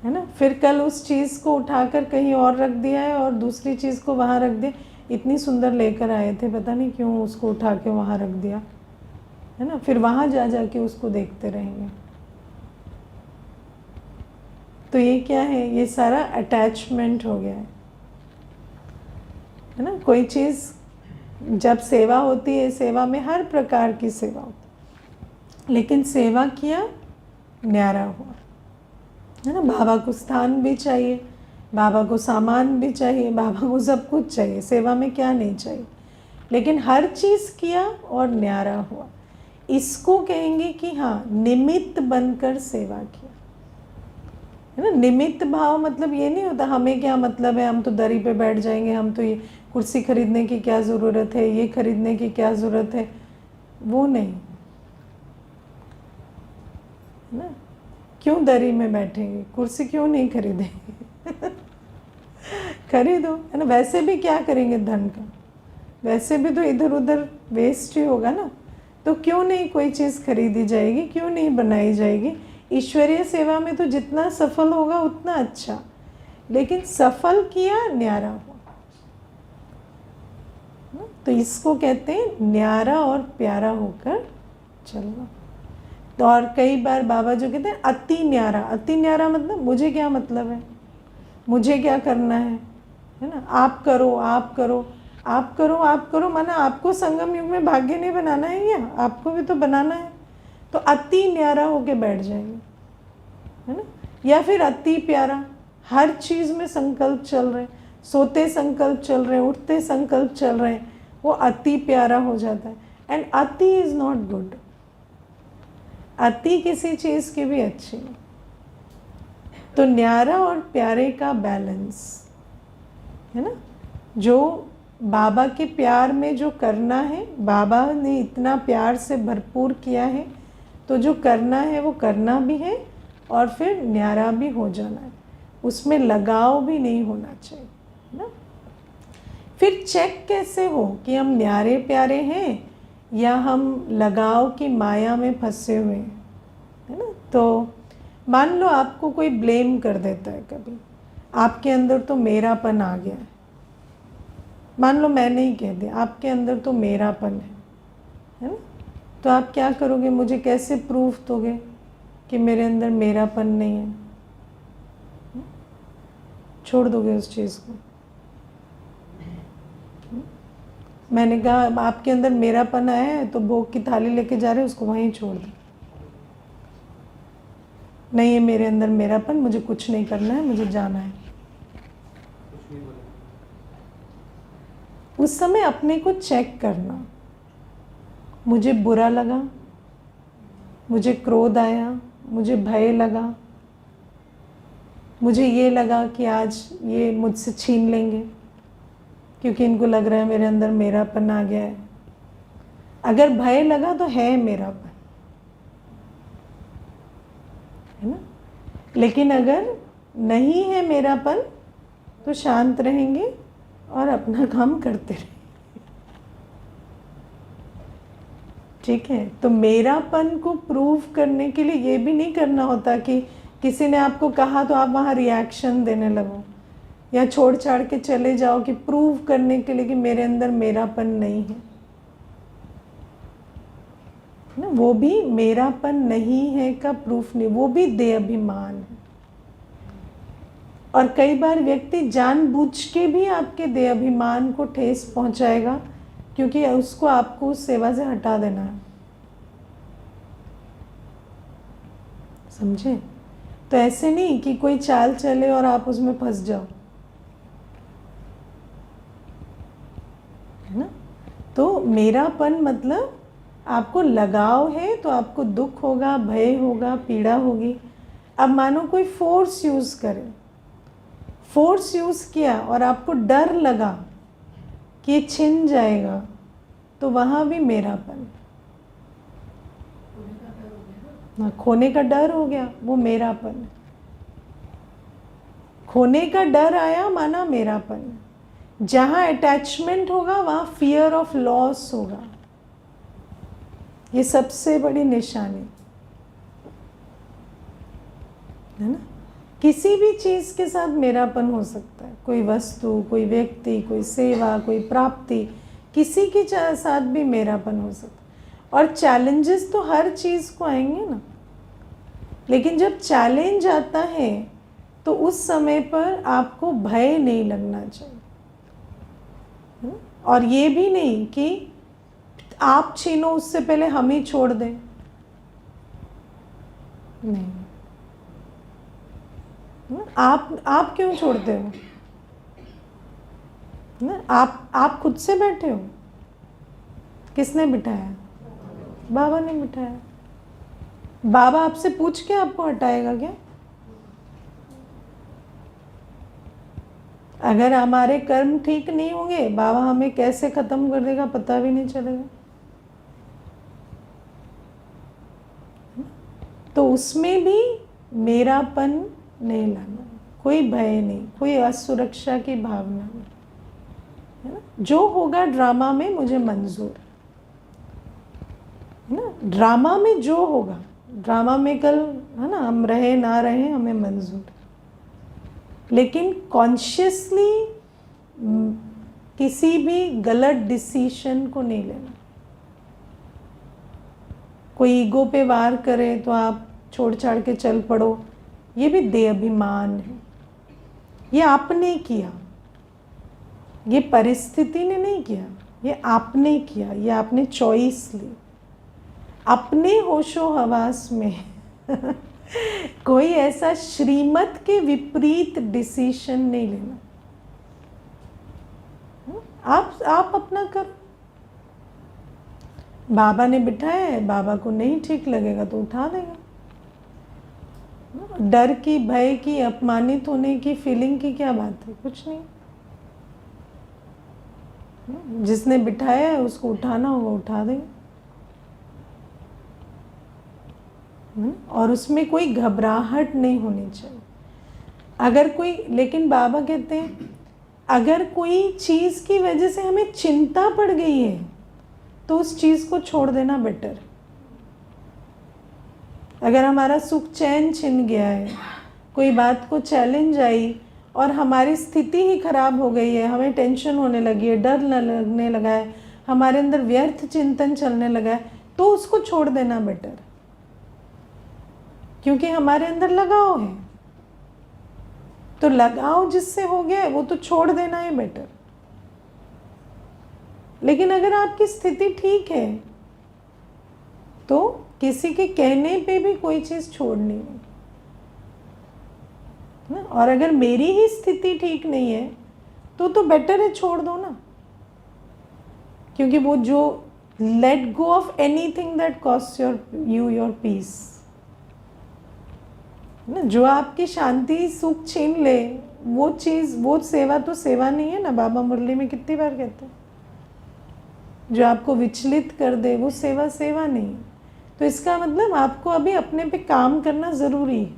है ना। फिर कल उस चीज़ को उठाकर कहीं और रख दिया है और दूसरी चीज़ को वहाँ रख दिया। इतनी सुंदर लेकर आए थे, पता नहीं क्यों उसको उठा के वहाँ रख दिया, है ना। फिर वहाँ जा जा के उसको देखते रहेंगे। तो ये क्या है? ये सारा अटैचमेंट हो गया है ना। कोई चीज़ जब सेवा होती है, सेवा में हर प्रकार की सेवा होती है, लेकिन सेवा किया, न्यारा हुआ, है ना। बाबा को स्थान भी चाहिए, बाबा को सामान भी चाहिए, बाबा को सब कुछ चाहिए, सेवा में क्या नहीं चाहिए, लेकिन हर चीज़ किया और न्यारा हुआ। इसको कहेंगे कि हाँ, निमित्त बनकर सेवा किया, है ना। निमित्त भाव मतलब ये नहीं होता हमें क्या मतलब है, हम तो दरी पे बैठ जाएंगे, हम तो ये कुर्सी खरीदने की क्या ज़रूरत है, ये खरीदने की क्या ज़रूरत है, वो नहीं, है ना। क्यों दरी में बैठेंगे, कुर्सी क्यों नहीं खरीदेंगे खरीदो, है ना। वैसे भी क्या करेंगे धन का, वैसे भी तो इधर उधर वेस्ट ही होगा ना। तो क्यों नहीं कोई चीज़ खरीदी जाएगी, क्यों नहीं बनाई जाएगी। ईश्वरीय सेवा में तो जितना सफल होगा उतना अच्छा, लेकिन सफल किया, न्यारा हुआ। तो इसको कहते हैं न्यारा और प्यारा होकर चलना। तो और कई बार बाबा जो कहते हैं अति न्यारा, अति न्यारा मतलब मुझे क्या मतलब है, मुझे क्या करना है ना। आप करो, आप करो, आप करो, आप करो, माना आपको संगम युग में भाग्य नहीं बनाना है, या आपको भी तो बनाना है। तो अति न्यारा होके बैठ जाएंगे, है ना। या फिर अति प्यारा, हर चीज़ में संकल्प चल रहे, सोते संकल्प चल रहे, उठते संकल्प चल रहे, वो अति प्यारा हो जाता है। एंड अति इज़ नॉट गुड, अति किसी चीज़ की भी अच्छी नहीं। तो न्यारा और प्यारे का बैलेंस, है ना। जो बाबा के प्यार में जो करना है, बाबा ने इतना प्यार से भरपूर किया है, तो जो करना है वो करना भी है और फिर न्यारा भी हो जाना है, उसमें लगाव भी नहीं होना चाहिए ना। फिर चेक कैसे हो कि हम न्यारे प्यारे हैं या हम लगाव की माया में फंसे हुए हैं, है ना। तो मान लो आपको कोई ब्लेम कर देता है कभी, आपके अंदर तो मेरापन आ गया है, मान लो मैंने ही कह दिया आपके अंदर तो मेरापन है ना। तो आप क्या करोगे, मुझे कैसे प्रूफ दोगे कि मेरे अंदर मेरापन नहीं है? छोड़ दोगे उस चीज़ को। मैंने कहा आपके अंदर मेरापन आया है तो भोग की थाली लेके जा रहे हैं, उसको वहीं छोड़ दो। नहीं है मेरे अंदर मेरापन, मुझे कुछ नहीं करना है, मुझे जाना है। उस समय अपने को चेक करना, मुझे बुरा लगा, मुझे क्रोध आया, मुझे भय लगा, मुझे ये लगा कि आज ये मुझसे छीन लेंगे क्योंकि इनको लग रहा है मेरे अंदर मेरापन आ गया है। अगर भय लगा तो है मेरापन, है ना। लेकिन अगर नहीं है मेरापन तो शांत रहेंगे और अपना काम करते रहेंगे, ठीक है। तो मेरापन को प्रूव करने के लिए ये भी नहीं करना होता कि किसी ने आपको कहा तो आप वहाँ रिएक्शन देने लगो या छोड़ छाड़ के चले जाओ कि प्रूव करने के लिए कि मेरे अंदर मेरापन नहीं है ना। वो भी मेरापन नहीं है का प्रूफ नहीं, वो भी देह अभिमान है। और कई बार व्यक्ति जानबूझ के भी आपके देह अभिमान को ठेस पहुंचाएगा क्योंकि उसको आपको उस सेवा से हटा देना है, समझे। तो तो ऐसे नहीं कि कोई चाल चले और आप उसमें फंस जाओ, है ना। तो मेरापन मतलब आपको लगाव है तो आपको दुख होगा, भय होगा, पीड़ा होगी। अब मानो कोई फोर्स यूज़ करे, फोर्स यूज़ किया और आपको डर लगा कि ये छिन जाएगा, तो वहाँ भी मेरापन, ना खोने का डर हो गया, वो मेरापन। खोने का डर आया माना मेरापन। जहाँ अटैचमेंट होगा वहाँ फियर ऑफ लॉस होगा। ये सबसे बड़ी निशानी है ना। किसी भी चीज़ के साथ मेरापन हो सकता है, कोई वस्तु, कोई व्यक्ति, कोई सेवा, कोई प्राप्ति, किसी के साथ भी मेरापन हो सकता है। और चैलेंजेस तो हर चीज़ को आएंगे ना, लेकिन जब चैलेंज आता है तो उस समय पर आपको भय नहीं लगना चाहिए। और ये भी नहीं कि आप छीनो उससे पहले हम ही छोड़ दें, नहीं। आप क्यों छोड़ते हो ना। आप खुद से बैठे हो, किसने बिठाया? बाबा ने बिठाया। बाबा आपसे पूछ के आपको हटाएगा क्या? अगर हमारे कर्म ठीक नहीं होंगे, बाबा हमें कैसे खत्म कर देगा पता भी नहीं चलेगा। तो उसमें भी मेरापन नहीं लाना, कोई भय नहीं, कोई असुरक्षा की भावना नहीं, है ना। जो होगा ड्रामा में मुझे मंजूर है ना। ड्रामा में जो होगा, ड्रामा में कल है ना हम रहे ना रहे हमें मंजूर, लेकिन कॉन्शियसली किसी भी गलत डिसीजन को नहीं लेना। कोई ईगो पे वार करे तो आप छोड़ छाड़ के चल पड़ो, ये भी देहाभिमान है। ये आपने किया, ये परिस्थिति ने नहीं किया, ये आपने किया, ये आपने चॉइस ली। अपने होशो हवास में कोई ऐसा श्रीमत के विपरीत डिसीजन नहीं लेना। आप अपना करो। बाबा ने बिठाया है, बाबा को नहीं ठीक लगेगा तो उठा देगा। डर की, भय की, अपमानित होने की फीलिंग की क्या बात है? कुछ नहीं। जिसने बिठाया है उसको उठाना होगा, उठा देगा। और उसमें कोई घबराहट नहीं होनी चाहिए। अगर कोई, लेकिन बाबा कहते हैं अगर कोई चीज़ की वजह से हमें चिंता पड़ गई है तो उस चीज़ को छोड़ देना बेटर। अगर हमारा सुख चैन छिन गया है, कोई बात को चैलेंज आई और हमारी स्थिति ही खराब हो गई है, हमें टेंशन होने लगी है, डर लगने लगा है, हमारे अंदर व्यर्थ चिंतन चलने लगा है, तो उसको छोड़ देना बेटर, क्योंकि हमारे अंदर लगाव है। तो लगाव जिससे हो गया है वो तो छोड़ देना ही बेटर। लेकिन अगर आपकी स्थिति ठीक है तो किसी के कहने पे भी कोई चीज़ छोड़नी नहीं। और अगर मेरी ही स्थिति ठीक नहीं है तो बेटर है छोड़ दो ना, क्योंकि वो जो let go of anything that cost your peace, ना, जो आपकी शांति सुख छीन ले, वो चीज़, वो सेवा तो सेवा नहीं है ना। बाबा मुरली में कितनी बार कहते हैं, जो आपको विचलित कर दे वो सेवा सेवा नहीं है। तो इसका मतलब आपको अभी अपने पे काम करना ज़रूरी है।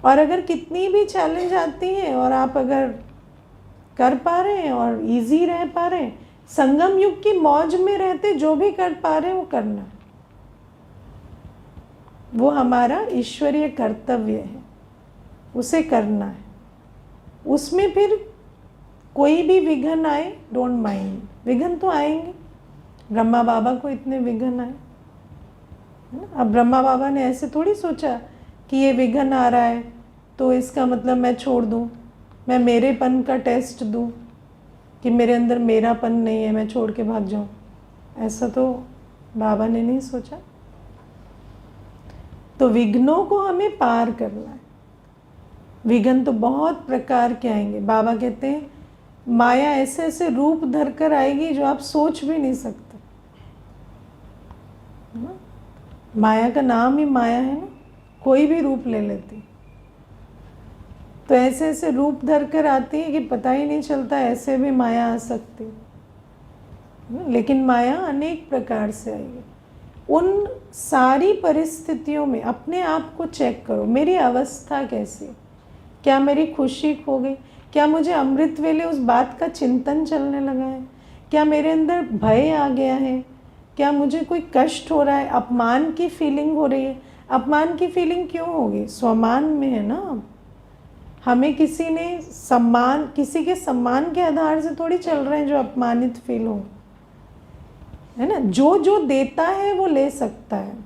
और अगर कितनी भी चैलेंज आती है और आप अगर कर पा रहे हैं और इजी रह पा रहे हैं, संगम युग की मौज में रहते जो भी कर पा रहे हैं वो करना, वो हमारा ईश्वरीय कर्तव्य है, उसे करना है। उसमें फिर कोई भी विघ्न आए डोंट माइंड, विघ्न तो आएंगे। ब्रह्मा बाबा को इतने विघ्न आए, अब ब्रह्मा बाबा ने ऐसे थोड़ी सोचा कि ये विघ्न आ रहा है तो इसका मतलब मैं छोड़ दूँ, मैं मेरेपन का टेस्ट दूँ कि मेरे अंदर मेरापन नहीं है, मैं छोड़ के भाग जाऊँ। ऐसा तो बाबा ने नहीं सोचा। तो विघ्नों को हमें पार करना है। विघ्न तो बहुत प्रकार के आएंगे। बाबा कहते हैं माया ऐसे ऐसे रूप धर कर आएगी जो आप सोच भी नहीं सकते। माया का नाम ही माया है ना, कोई भी रूप ले लेती। तो ऐसे ऐसे रूप धर कर आती है कि पता ही नहीं चलता ऐसे भी माया आ सकती है। लेकिन माया अनेक प्रकार से आएगी। उन सारी परिस्थितियों में अपने आप को चेक करो, मेरी अवस्था कैसी है? क्या मेरी खुशी खो गई? क्या मुझे अमृत वेले उस बात का चिंतन चलने लगा है? क्या मेरे अंदर भय आ गया है? क्या मुझे कोई कष्ट हो रहा है? अपमान की फीलिंग हो रही है? अपमान की फीलिंग क्यों होगी? स्वमान में है ना। हमें किसी ने सम्मान, किसी के सम्मान के आधार से थोड़ी चल रहे हैं जो अपमानित फील हो, है ना। जो जो देता है वो ले सकता है।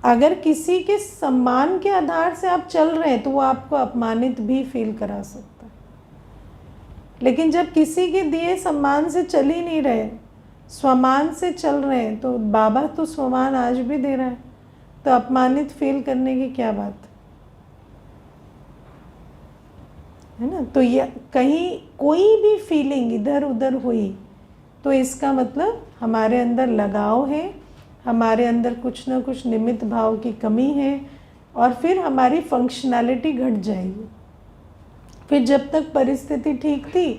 अगर किसी के सम्मान के आधार से आप चल रहे हैं तो वो आपको अपमानित भी फील करा सकता है। लेकिन जब किसी के दिए सम्मान से चल ही नहीं रहे, स्वमान से चल रहे हैं, तो बाबा तो स्वमान आज भी दे रहा है, तो अपमानित फील करने की क्या बात है ना। तो ये कहीं कोई भी फीलिंग इधर उधर हुई तो इसका मतलब हमारे अंदर लगाव है, हमारे अंदर कुछ ना कुछ निमित्त भाव की कमी है, और फिर हमारी फंक्शनैलिटी घट जाएगी। फिर जब तक परिस्थिति ठीक थी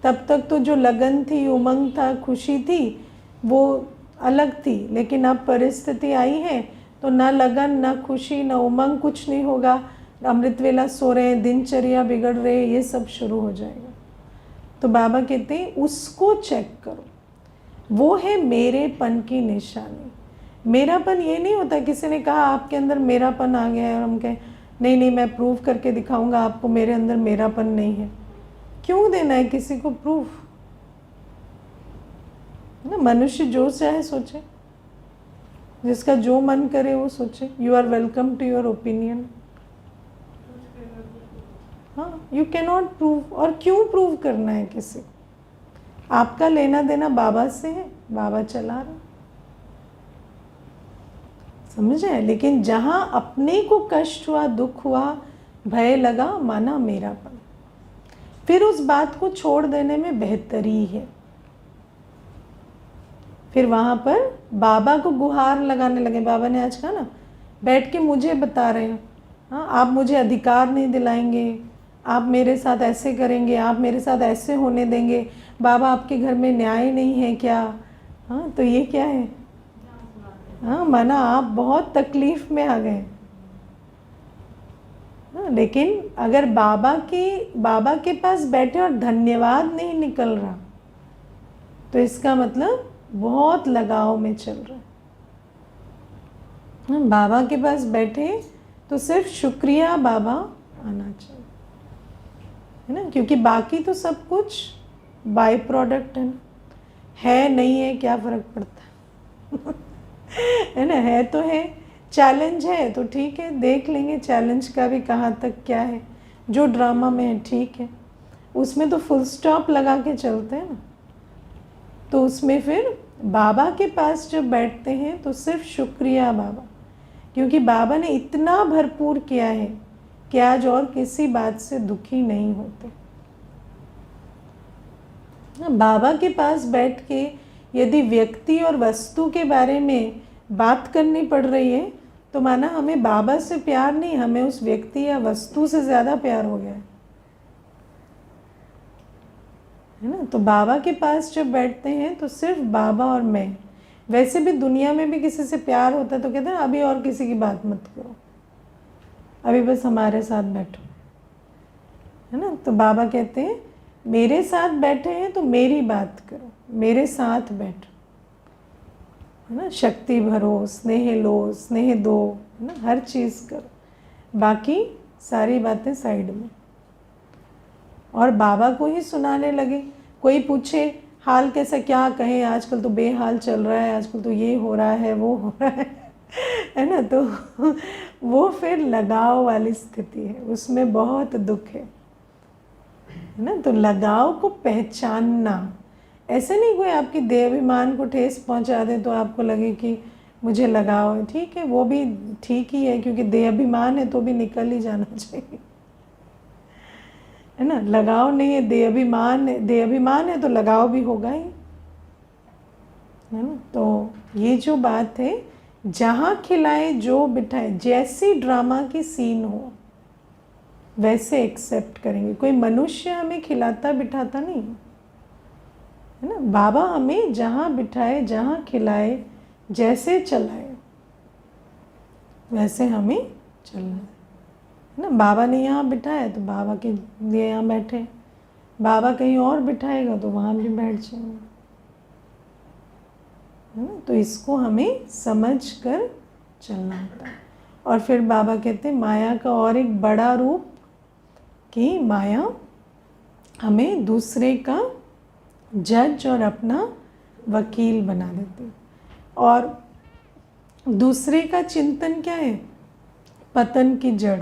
तब तक तो जो लगन थी, उमंग था, खुशी थी, वो अलग थी। लेकिन अब परिस्थिति आई है तो ना लगन, ना खुशी, ना उमंग, कुछ नहीं होगा। अमृत वेला सो रहे हैं, दिनचर्या बिगड़ रहे हैं, ये सब शुरू हो जाएगा। तो बाबा कहते हैं उसको चेक करो, वो है मेरेपन की निशानी। मेरापन ये नहीं होता किसी ने कहा आपके अंदर मेरापन आ गया है और हम कहें नहीं नहीं मैं प्रूव करके दिखाऊंगा आपको मेरे अंदर मेरापन नहीं है। क्यों देना है किसी को प्रूफ? ना, मनुष्य जो चाहे सोचे, जिसका जो मन करे वो सोचे। You are welcome to your opinion. हाँ, यू कैन नॉट प्रूव। और क्यों प्रूव करना है किसी को? आपका लेना देना बाबा से है, बाबा चला रहा, समझे। लेकिन जहाँ अपने को कष्ट हुआ, दुख हुआ, भय लगा, माना मेरापन, फिर उस बात को छोड़ देने में बेहतरी है। फिर वहाँ पर बाबा को गुहार लगाने लगे। बाबा ने आज कहा ना, बैठ के मुझे बता रहे हैं, हाँ आप मुझे अधिकार नहीं दिलाएंगे, आप मेरे साथ ऐसे करेंगे, आप मेरे साथ ऐसे होने देंगे, बाबा आपके घर में न्याय नहीं है क्या? हाँ, तो ये क्या है? हाँ, माना आप बहुत तकलीफ में आ गए। हाँ, लेकिन अगर बाबा के पास बैठे और धन्यवाद नहीं निकल रहा तो इसका मतलब बहुत लगाव में चल रहा है। हाँ, बाबा के पास बैठे तो सिर्फ शुक्रिया बाबा आना चाहिए, है ना। क्योंकि बाकी तो सब कुछ बाय प्रोडक्ट है नहीं है क्या फ़र्क पड़ता है ना। है तो है, चैलेंज है तो ठीक है, देख लेंगे चैलेंज का भी कहाँ तक क्या है। जो ड्रामा में है ठीक है, उसमें तो फुल स्टॉप लगा के चलते हैं ना। तो उसमें फिर बाबा के पास जब बैठते हैं तो सिर्फ शुक्रिया बाबा, क्योंकि बाबा ने इतना भरपूर किया है कि आज और किसी बात से दुखी नहीं होते। बाबा के पास बैठ के यदि व्यक्ति और वस्तु के बारे में बात करनी पड़ रही है तो माना हमें बाबा से प्यार नहीं, हमें उस व्यक्ति या वस्तु से ज़्यादा प्यार हो गया है ना। तो बाबा के पास जब बैठते हैं तो सिर्फ बाबा और मैं। वैसे भी दुनिया में भी किसी से प्यार होता है तो कहते हैं अभी और किसी की बात मत करो, अभी बस हमारे साथ बैठो, है ना। तो बाबा कहते हैं मेरे साथ बैठे हैं तो मेरी बात करो, मेरे साथ बैठो, है ना। शक्ति भरो, स्नेह लो, स्नेह दो, है ना, हर चीज़ करो, बाकी सारी बातें साइड में। और बाबा को ही सुनाने लगे। कोई पूछे हाल कैसा, क्या कहें, आजकल तो बेहाल चल रहा है, आजकल तो ये हो रहा है, वो हो रहा है ना। तो वो फिर लगाव वाली स्थिति है, उसमें बहुत दुख है ना। तो लगाव को पहचानना, ऐसे नहीं कोई आपकी देहाभिमान को ठेस पहुंचा दे तो आपको लगे कि मुझे लगाव है, ठीक है, वो भी ठीक ही है, क्योंकि देह अभिमान है तो भी निकल ही जाना चाहिए, है ना। लगाव नहीं है, देह अभिमान है तो लगाव भी होगा ही, है ना। तो ये जो बात है, जहाँ खिलाए जो बिठाए, जैसी ड्रामा की सीन हो वैसे एक्सेप्ट करेंगे। कोई मनुष्य हमें खिलाता बिठाता नहीं है ना। बाबा हमें जहाँ बिठाए, जहाँ खिलाए, जैसे चलाए वैसे हमें चलना है ना। बाबा ने यहाँ बिठाया तो बाबा के लिए यहाँ बैठे, बाबा कहीं और बिठाएगा तो वहाँ भी बैठ जाएंगे, है ना। तो इसको हमें समझ कर चलना होता है। और फिर बाबा कहते हैं माया का और एक बड़ा रूप, कि माया हमें दूसरे का जज और अपना वकील बना देती। और दूसरे का चिंतन क्या है? पतन की जड़,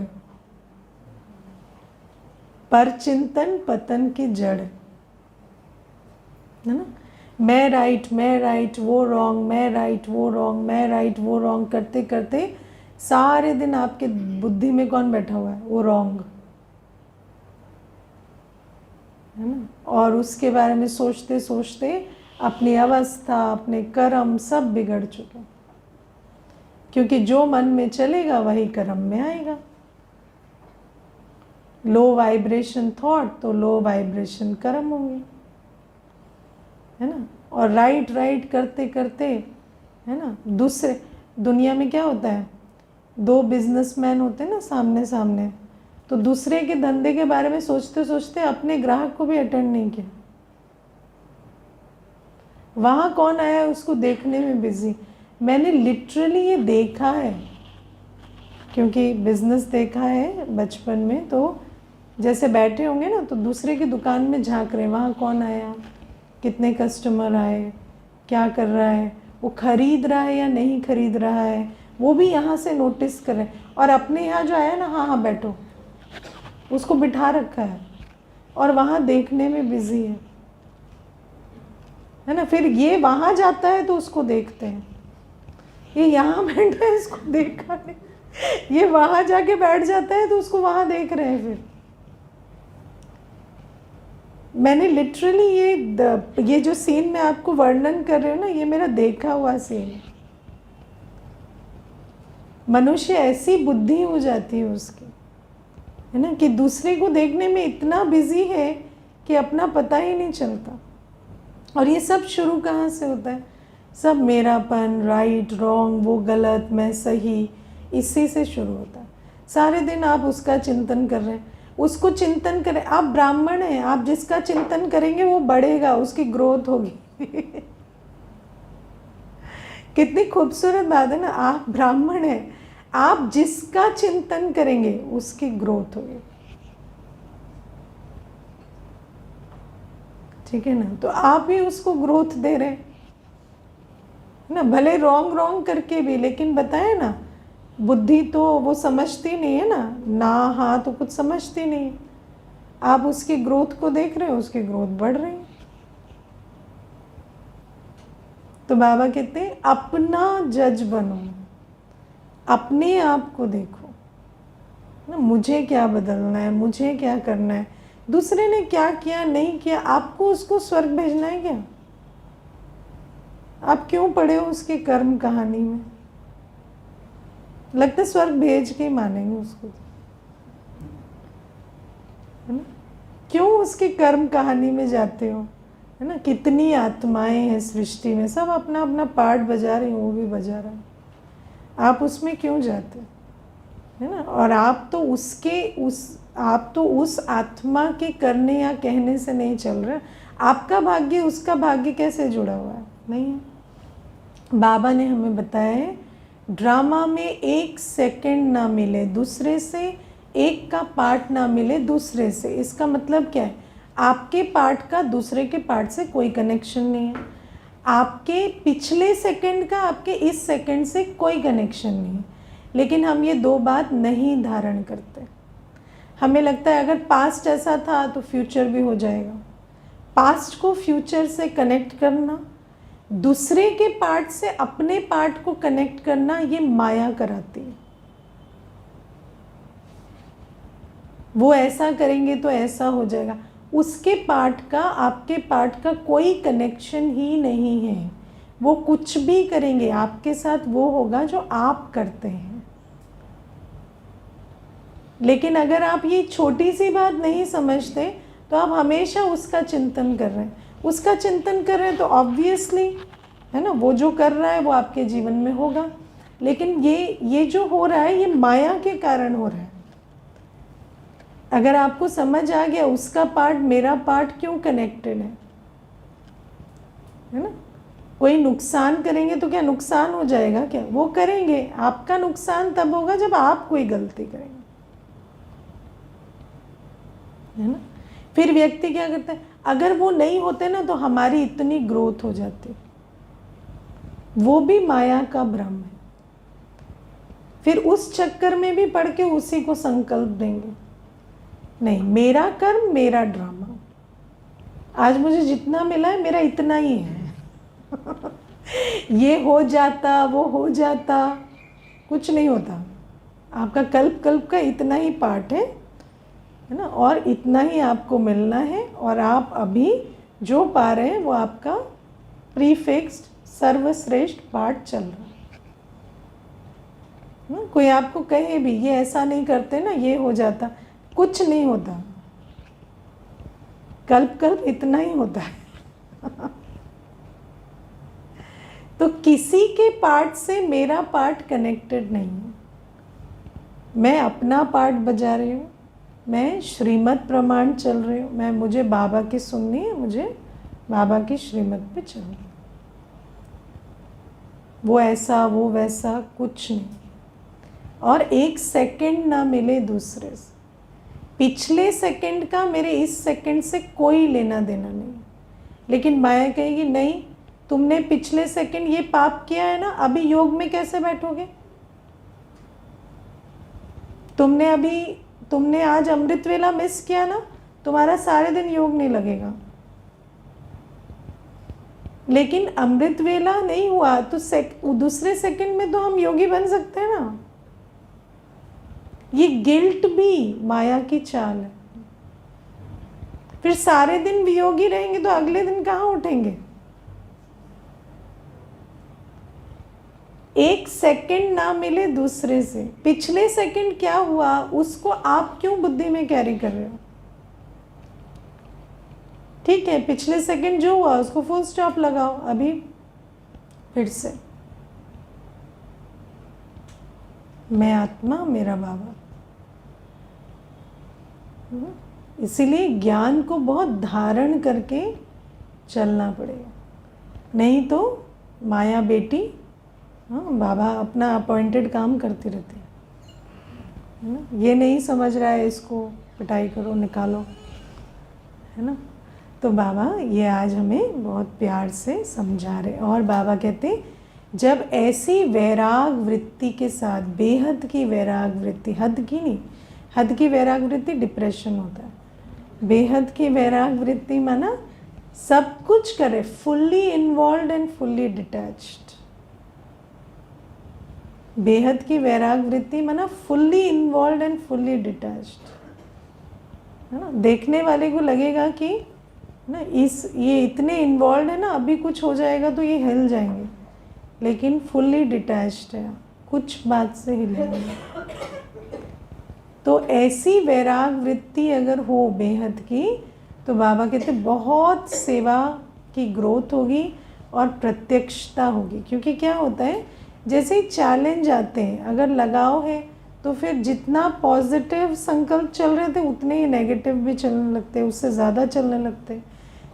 पर चिंतन पतन की जड़, है ना। मैं राइट वो रॉन्ग, मैं राइट वो रॉन्ग, मैं राइट वो रॉन्ग करते करते सारे दिन आपके बुद्धि में कौन बैठा हुआ है? वो रॉन्ग, है ना। और उसके बारे में सोचते सोचते अपनी अवस्था, अपने कर्म सब बिगड़ चुके, क्योंकि जो मन में चलेगा वही कर्म में आएगा। लो वाइब्रेशन थॉट तो लो वाइब्रेशन कर्म होंगे, है ना। और राइट करते करते, है ना, दूसरे दुनिया में क्या होता है, दो बिजनेसमैन होते हैं ना सामने सामने, तो दूसरे के धंधे के बारे में सोचते सोचते अपने ग्राहक को भी अटेंड नहीं किया, वहाँ कौन आया है उसको देखने में बिजी। मैंने लिटरली ये देखा है, क्योंकि बिजनेस देखा है बचपन में। तो जैसे बैठे होंगे ना तो दूसरे की दुकान में झांक रहे, वहाँ कौन आया, कितने कस्टमर आए, क्या कर रहा है, वो खरीद रहा है या नहीं खरीद रहा है, वो भी यहाँ से नोटिस कर रहे हैं। और अपने यहाँ जो आया ना, हाँ बैठो, उसको बिठा रखा है और वहाँ देखने में बिजी है ना। फिर ये वहाँ जाता है तो उसको देखते हैं, ये यहाँ बैठा है इसको देखा नहीं, ये वहाँ जाके बैठ जाता है तो उसको वहाँ देख रहे हैं। फिर मैंने लिटरली ये जो सीन मैं आपको वर्णन कर रही हूँ ना, ये मेरा देखा हुआ सीन है। मनुष्य ऐसी बुद्धि हो जाती है उसकी, है ना, कि दूसरे को देखने में इतना बिजी है कि अपना पता ही नहीं चलता। और ये सब शुरू कहाँ से होता है? सब मेरापन, राइट रॉन्ग, वो गलत मैं सही, इसी से शुरू होता है। सारे दिन आप उसका चिंतन कर रहे हैं, उसको चिंतन करें। आप ब्राह्मण हैं, आप जिसका चिंतन करेंगे वो बढ़ेगा, उसकी ग्रोथ होगी। कितनी खूबसूरत बात है ना। आप ब्राह्मण हैं, आप जिसका चिंतन करेंगे उसकी ग्रोथ होगी, ठीक है ना। तो आप ही उसको ग्रोथ दे रहे हैं ना, भले रॉन्ग करके भी। लेकिन बताए ना, बुद्धि तो वो समझती नहीं है ना हाँ तो कुछ समझती नहीं। आप उसकी ग्रोथ को देख रहे हो, उसकी ग्रोथ बढ़ रही है। तो बाबा कहते हैं अपना जज बनो, अपने आप को देखो ना, मुझे क्या बदलना है, मुझे क्या करना है, दूसरे ने क्या किया नहीं किया, आपको उसको स्वर्ग भेजना है क्या? आप क्यों पड़े हो उसकी कर्म कहानी में? लगता है स्वर्ग भेज के ही मानेंगे उसको, है ना। क्यों उसकी कर्म कहानी में जाते हो, है ना। कितनी आत्माएं हैं सृष्टि में, सब अपना अपना पार्ट बजा रही हैं, वो भी बजा रहा है, आप उसमें क्यों जाते, है ना। और आप तो उस आत्मा के करने या कहने से नहीं चल रहे। आपका भाग्य उसका भाग्य कैसे जुड़ा हुआ है? नहीं है। बाबा ने हमें बताया है, ड्रामा में एक सेकंड ना मिले दूसरे से, एक का पार्ट ना मिले दूसरे से। इसका मतलब क्या है? आपके पार्ट का दूसरे के पार्ट से कोई कनेक्शन नहीं है, आपके पिछले सेकंड का आपके इस सेकंड से कोई कनेक्शन नहीं है। लेकिन हम ये दो बात नहीं धारण करते। हमें लगता है अगर पास्ट ऐसा था तो फ्यूचर भी हो जाएगा। पास्ट को फ्यूचर से कनेक्ट करना, दूसरे के पार्ट से अपने पार्ट को कनेक्ट करना, ये माया कराती है। वो ऐसा करेंगे तो ऐसा हो जाएगा, उसके पार्ट का आपके पार्ट का कोई कनेक्शन ही नहीं है। वो कुछ भी करेंगे आपके साथ वो होगा जो आप करते हैं। लेकिन अगर आप ये छोटी सी बात नहीं समझते तो आप हमेशा उसका चिंतन कर रहे हैं, उसका चिंतन कर रहे हैं, तो ऑब्वियसली है ना, वो जो कर रहा है वो आपके जीवन में होगा। लेकिन ये जो हो रहा है ये माया के कारण हो रहा है। अगर आपको समझ आ गया उसका पार्ट मेरा पार्ट क्यों कनेक्टेड है ना। कोई नुकसान करेंगे तो क्या नुकसान हो जाएगा क्या? वो करेंगे। आपका नुकसान तब होगा जब आप कोई गलती करेंगे, है ना। फिर व्यक्ति क्या करता है, अगर वो नहीं होते ना तो हमारी इतनी ग्रोथ हो जाती। वो भी माया का भ्रम है। फिर उस चक्कर में भी पड़ के उसी को संकल्प देंगे, नहीं मेरा कर्म मेरा ड्रामा, आज मुझे जितना मिला है मेरा इतना ही है। ये हो जाता वो हो जाता, कुछ नहीं होता। आपका कल्प कल्प का इतना ही पार्ट है ना, और इतना ही आपको मिलना है। और आप अभी जो पा रहे हैं वो आपका प्रीफिक्स्ड सर्वश्रेष्ठ पार्ट चल रहा है। कोई आपको कहे भी ये ऐसा नहीं करते ना, ये हो जाता, कुछ नहीं होता। कल्प कल्प इतना ही होता है। तो किसी के पार्ट से मेरा पार्ट कनेक्टेड नहीं है। मैं अपना पार्ट बजा रही हूँ, मैं श्रीमत प्रमाण चल रही हूँ, मुझे बाबा की सुननी है, मुझे बाबा की श्रीमत पे चलना। वो ऐसा वो वैसा कुछ नहीं। और एक सेकंड ना मिले दूसरे से, पिछले सेकंड का मेरे इस सेकंड से कोई लेना देना नहीं। लेकिन माया कहेगी नहीं, तुमने पिछले सेकंड ये पाप किया है ना, अभी योग में कैसे बैठोगे? तुमने आज अमृत वेला मिस किया ना, तुम्हारा सारे दिन योग नहीं लगेगा। लेकिन अमृत वेला नहीं हुआ तो दूसरे सेकंड में तो हम योगी बन सकते हैं ना। ये गिल्ट भी माया की चाल है। फिर सारे दिन वियोगी रहेंगे तो अगले दिन कहाँ उठेंगे? एक सेकंड ना मिले दूसरे से, पिछले सेकंड क्या हुआ उसको आप क्यों बुद्धि में कैरी कर रहे हो? ठीक है, पिछले सेकंड जो हुआ उसको फुल स्टॉप लगाओ। अभी फिर से मैं आत्मा मेरा बाबा। इसीलिए ज्ञान को बहुत धारण करके चलना पड़ेगा, नहीं तो माया बेटी बाबा अपना अपॉइंटेड काम करती रहती है ना। ये नहीं समझ रहा है, इसको पिटाई करो निकालो, है ना। तो बाबा ये आज हमें बहुत प्यार से समझा रहे। और बाबा कहते जब ऐसी वैराग वृत्ति के साथ, बेहद की वैराग वृत्ति, हद की नहीं, हद की वैराग वृत्ति डिप्रेशन होता है। बेहद की वैराग वृत्ति माना सब कुछ करे, fully involve and fully detached. बेहद की वैराग वृत्ति माना fully involve and fully detached, है ना। देखने वाले को लगेगा कि ना ये इतने इन्वॉल्व है ना, अभी कुछ हो जाएगा तो ये हिल जाएंगे, लेकिन फुल्ली डिटैच्ड है, कुछ बात से हिलेंगे। तो ऐसी वैराग वृत्ति अगर हो बेहद की, तो बाबा कहते बहुत सेवा की ग्रोथ होगी और प्रत्यक्षता होगी। क्योंकि क्या होता है, जैसे ही चैलेंज आते हैं, अगर लगाव है तो फिर जितना पॉजिटिव संकल्प चल रहे थे उतने ही नेगेटिव भी चलने लगते हैं, उससे ज़्यादा चलने लगते हैं।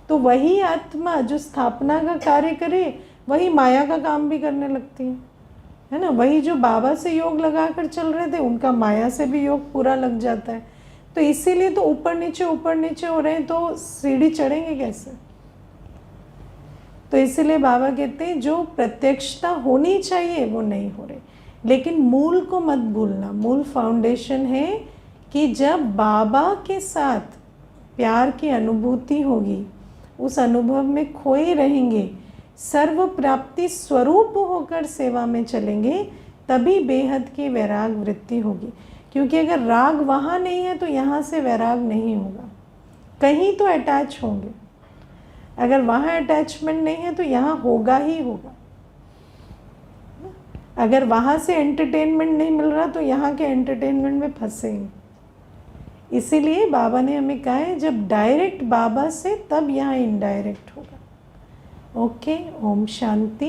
तो वही आत्मा जो स्थापना का कार्य करे वही माया का काम भी करने लगती है ना। वही जो बाबा से योग लगा कर चल रहे थे उनका माया से भी योग पूरा लग जाता है। तो इसीलिए तो ऊपर नीचे हो रहे हैं, तो सीढ़ी चढ़ेंगे कैसे? तो इसीलिए बाबा कहते हैं जो प्रत्यक्षता होनी चाहिए वो नहीं हो रही। लेकिन मूल को मत भूलना, मूल फाउंडेशन है कि जब बाबा के साथ प्यार की अनुभूति होगी, उस अनुभव में खोए रहेंगे, सर्व प्राप्ति स्वरूप होकर सेवा में चलेंगे, तभी बेहद की वैराग वृत्ति होगी। क्योंकि अगर राग वहाँ नहीं है तो यहाँ से वैराग नहीं होगा, कहीं तो अटैच होंगे। अगर वहाँ अटैचमेंट नहीं है तो यहाँ होगा ही होगा। अगर वहाँ से एंटरटेनमेंट नहीं मिल रहा तो यहाँ के एंटरटेनमेंट में फंसेंगे। इसीलिए बाबा ने हमें कहा है जब डायरेक्ट बाबा से तब यहाँ इनडायरेक्ट होगा। ओके, ओम शांति।